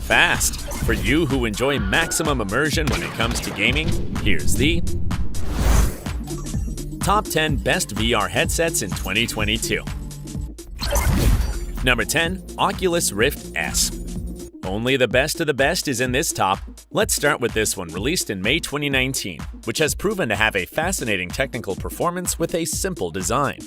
Fast! For you who enjoy maximum immersion when it comes to gaming, here's the Top 10 Best VR Headsets in 2022. Number 10. Oculus Rift S. Only the best of the best is in this top. Let's start with this one, released in May 2019, which has proven to have a fascinating technical performance with a simple design.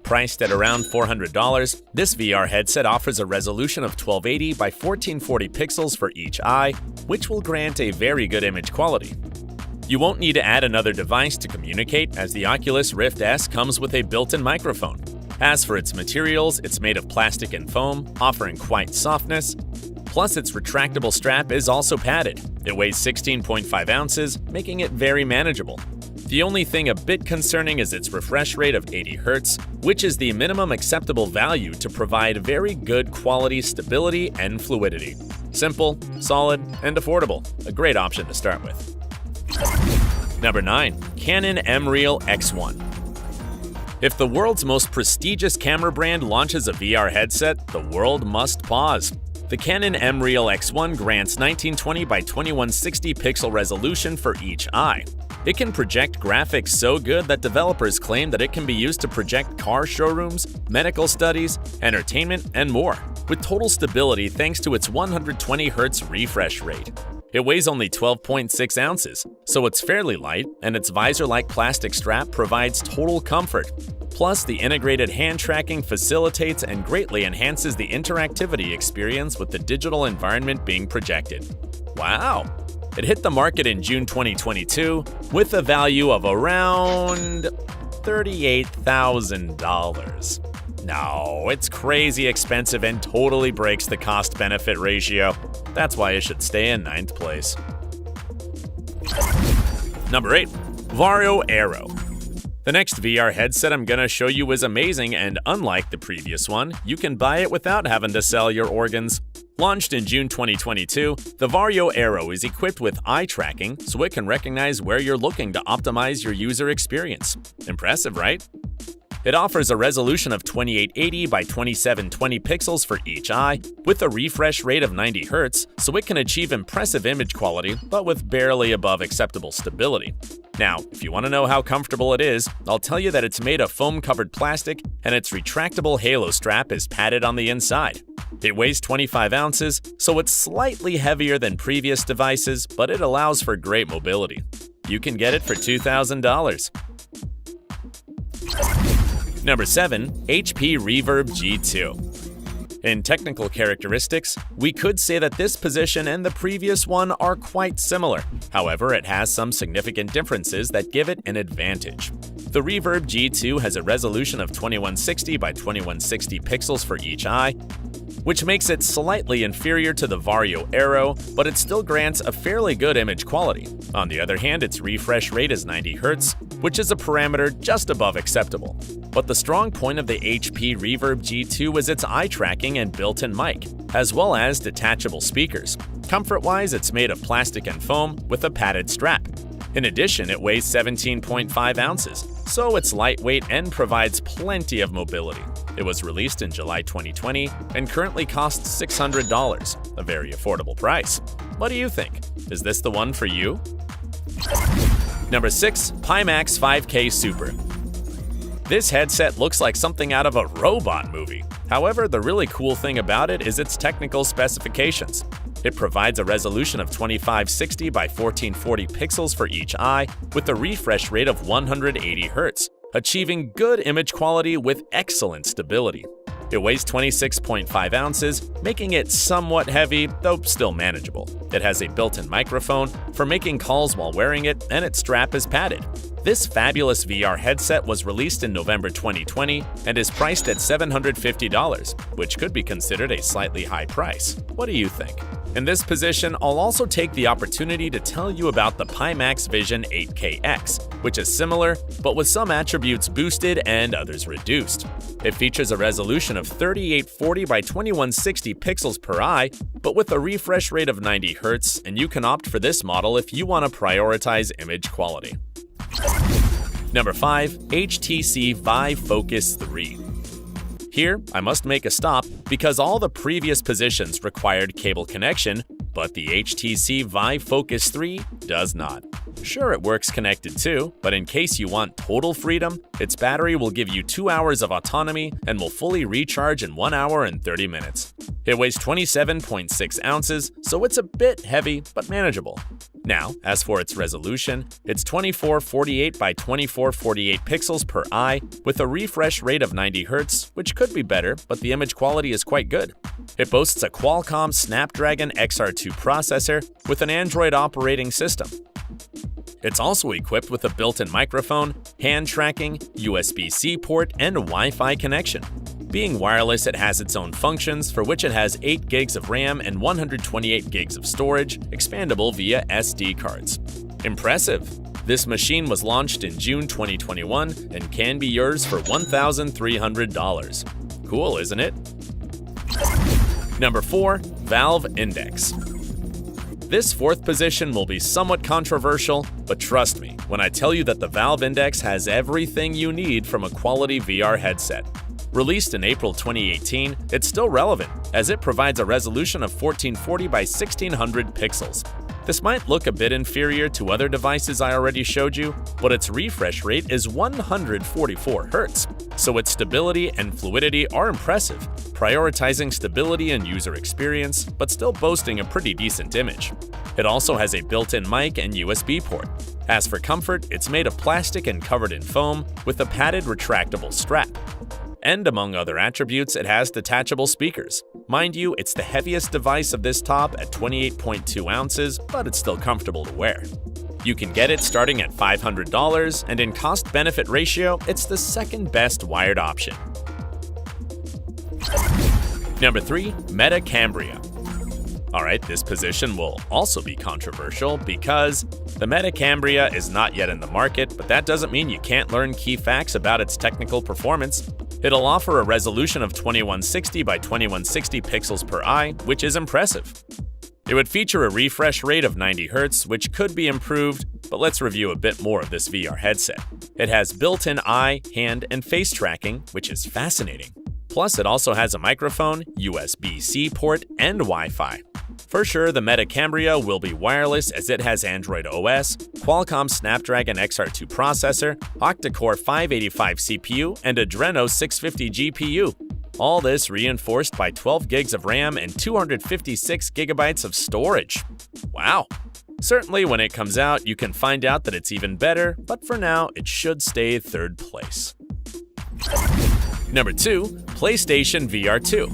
Priced at around $400, this VR headset offers a resolution of 1280 by 1440 pixels for each eye, which will grant a very good image quality. You won't need to add another device to communicate, as the Oculus Rift S comes with a built-in microphone. As for its materials, it's made of plastic and foam, offering quite softness. Plus, its retractable strap is also padded. It weighs 16.5 ounces, making it very manageable. The only thing a bit concerning is its refresh rate of 80 Hz, which is the minimum acceptable value to provide very good quality stability and fluidity. Simple, solid, and affordable. A great option to start with. Number 9. Canon MREAL X1. If the world's most prestigious camera brand launches a VR headset, the world must pause. The Canon MREAL X1 grants 1920 by 2160 pixel resolution for each eye. It can project graphics so good that developers claim that it can be used to project car showrooms, medical studies, entertainment, and more, with total stability thanks to its 120 Hz refresh rate. It weighs only 12.6 ounces, so it's fairly light, and its visor-like plastic strap provides total comfort. Plus, the integrated hand tracking facilitates and greatly enhances the interactivity experience with the digital environment being projected. Wow! It hit the market in June 2022 with a value of around $38,000. No, it's crazy expensive and totally breaks the cost-benefit ratio. That's why it should stay in 9th place. Number 8. Varjo Aero. The next VR headset I'm gonna show you is amazing, and unlike the previous one, you can buy it without having to sell your organs. Launched in June 2022, the Varjo Aero is equipped with eye tracking, so it can recognize where you're looking to optimize your user experience. Impressive, right? It offers a resolution of 2880 by 2720 pixels for each eye, with a refresh rate of 90 Hz, so it can achieve impressive image quality, but with barely above acceptable stability. Now, if you want to know how comfortable it is, I'll tell you that it's made of foam-covered plastic, and its retractable halo strap is padded on the inside. It weighs 25 ounces, so it's slightly heavier than previous devices, but it allows for great mobility. You can get it for $2,000. Number 7. HP Reverb G2. In technical characteristics, we could say that this position and the previous one are quite similar. However, it has some significant differences that give it an advantage. The Reverb G2 has a resolution of 2160 by 2160 pixels for each eye, which makes it slightly inferior to the Varjo Aero, but it still grants a fairly good image quality. On the other hand, its refresh rate is 90 Hz, which is a parameter just above acceptable. But the strong point of the HP Reverb G2 is its eye tracking and built-in mic, as well as detachable speakers. Comfort-wise, it's made of plastic and foam with a padded strap. In addition, it weighs 17.5 ounces, so it's lightweight and provides plenty of mobility. It was released in July 2020 and currently costs $600, a very affordable price. What do you think? Is this the one for you? Number 6. Pimax 5K Super. This headset looks like something out of a robot movie. However, the really cool thing about it is its technical specifications. It provides a resolution of 2560 by 1440 pixels for each eye, with a refresh rate of 180 Hz, achieving good image quality with excellent stability. It weighs 26.5 ounces, making it somewhat heavy, though still manageable. It has a built-in microphone for making calls while wearing it, and its strap is padded. This fabulous VR headset was released in November 2020 and is priced at $750, which could be considered a slightly high price. What do you think? In this position, I'll also take the opportunity to tell you about the Pimax Vision 8KX, which is similar, but with some attributes boosted and others reduced. It features a resolution of 3840 by 2160 pixels per eye, but with a refresh rate of 90 Hz, and you can opt for this model if you want to prioritize image quality. Number 5. HTC Vive Focus 3. Here, I must make a stop because all the previous positions required cable connection, but the HTC Vive Focus 3 does not. Sure, it works connected too, but in case you want total freedom, its battery will give you 2 hours of autonomy and will fully recharge in 1 hour and 30 minutes. It weighs 27.6 ounces, so it's a bit heavy, but manageable. Now, as for its resolution, it's 2448 by 2448 pixels per eye, with a refresh rate of 90 Hz, which could be better, but the image quality is quite good. It boasts a Qualcomm Snapdragon XR2 processor with an Android operating system. It's also equipped with a built-in microphone, hand tracking, USB-C port, and a Wi-Fi connection. Being wireless, it has its own functions, for which it has 8 gigs of RAM and 128 gigs of storage, expandable via SD cards. Impressive! This machine was launched in June 2021 and can be yours for $1,300. Cool, isn't it? Number 4. Valve Index. This fourth position will be somewhat controversial, but trust me when I tell you that the Valve Index has everything you need from a quality VR headset. Released in April 2018, it's still relevant, as it provides a resolution of 1440 by 1600 pixels. This might look a bit inferior to other devices I already showed you, but its refresh rate is 144 Hz, so its stability and fluidity are impressive, prioritizing stability and user experience, but still boasting a pretty decent image. It also has a built-in mic and USB port. As for comfort, it's made of plastic and covered in foam, with a padded retractable strap. And among other attributes, it has detachable speakers. Mind you, it's the heaviest device of this top at 28.2 ounces, but it's still comfortable to wear. You can get it starting at $500, and in cost-benefit ratio, it's the second best wired option. Number 3. Meta Cambria. Alright, this position will also be controversial because the Meta Cambria is not yet in the market, but that doesn't mean you can't learn key facts about its technical performance. It'll offer a resolution of 2160 by 2160 pixels per eye, which is impressive. It would feature a refresh rate of 90 Hz, which could be improved, but let's review a bit more of this VR headset. It has built-in eye, hand, and face tracking, which is fascinating. Plus, it also has a microphone, USB-C port, and Wi-Fi. For sure, the Meta Cambria will be wireless as it has Android OS, Qualcomm Snapdragon XR2 processor, octa-core 585 CPU, and Adreno 650 GPU. All this reinforced by 12 gigs of RAM and 256 gigabytes of storage. Wow! Certainly when it comes out, you can find out that it's even better, but for now, it should stay third place. Number 2. PlayStation VR 2.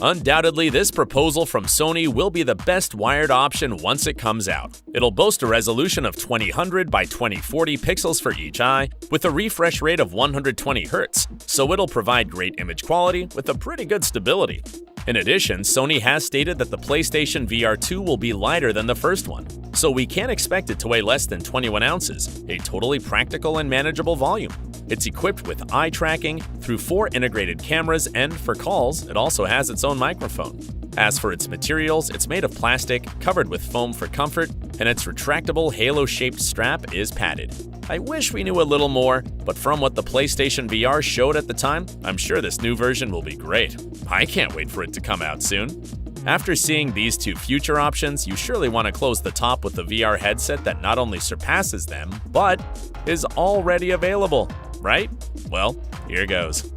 Undoubtedly, this proposal from Sony will be the best wired option once it comes out. It'll boast a resolution of 2000 by 2040 pixels for each eye, with a refresh rate of 120 Hz, so it'll provide great image quality with a pretty good stability. In addition, Sony has stated that the PlayStation VR 2 will be lighter than the first one, so we can't expect it to weigh less than 21 ounces, a totally practical and manageable volume. It's equipped with eye tracking through 4 integrated cameras, and for calls, it also has its own microphone. As for its materials, it's made of plastic, covered with foam for comfort, and its retractable halo-shaped strap is padded. I wish we knew a little more, but from what the PlayStation VR showed at the time, I'm sure this new version will be great. I can't wait for it to come out soon. After seeing these two future options, you surely want to close the top with a VR headset that not only surpasses them, but is already available, right? Well, here goes.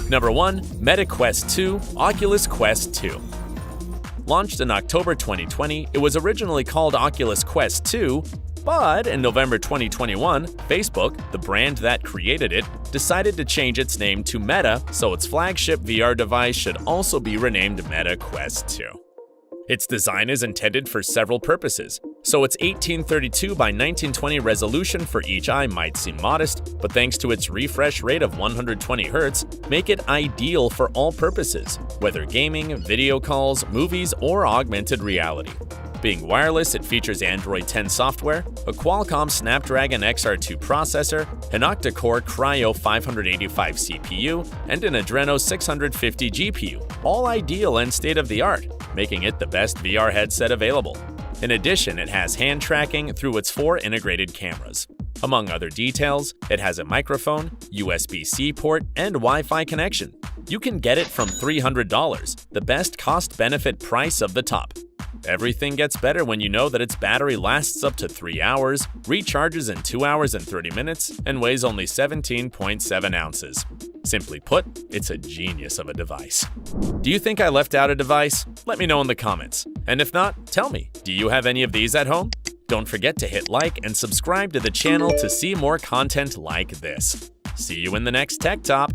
Number 1. Meta Quest 2, Oculus Quest 2. Launched in October 2020, it was originally called Oculus Quest 2, but in November 2021, Facebook, the brand that created it, decided to change its name to Meta, so its flagship VR device should also be renamed Meta Quest 2. Its design is intended for several purposes, so its 1832 by 1920 resolution for each eye might seem modest, but thanks to its refresh rate of 120 Hz, make it ideal for all purposes, whether gaming, video calls, movies, or augmented reality. Being wireless, it features Android 10 software, a Qualcomm Snapdragon XR2 processor, an octa-core Cryo 585 CPU, and an Adreno 650 GPU, all ideal and state-of-the-art, making it the best VR headset available. In addition, it has hand tracking through its 4 integrated cameras. Among other details, it has a microphone, USB-C port, and Wi-Fi connection. You can get it from $300, the best cost-benefit price of the top. Everything gets better when you know that its battery lasts up to 3 hours, recharges in 2 hours and 30 minutes, and weighs only 17.7 ounces. Simply put, it's a genius of a device. Do you think I left out a device? Let me know in the comments. And if not, tell me, do you have any of these at home? Don't forget to hit like and subscribe to the channel to see more content like this. See you in the next Tech Top!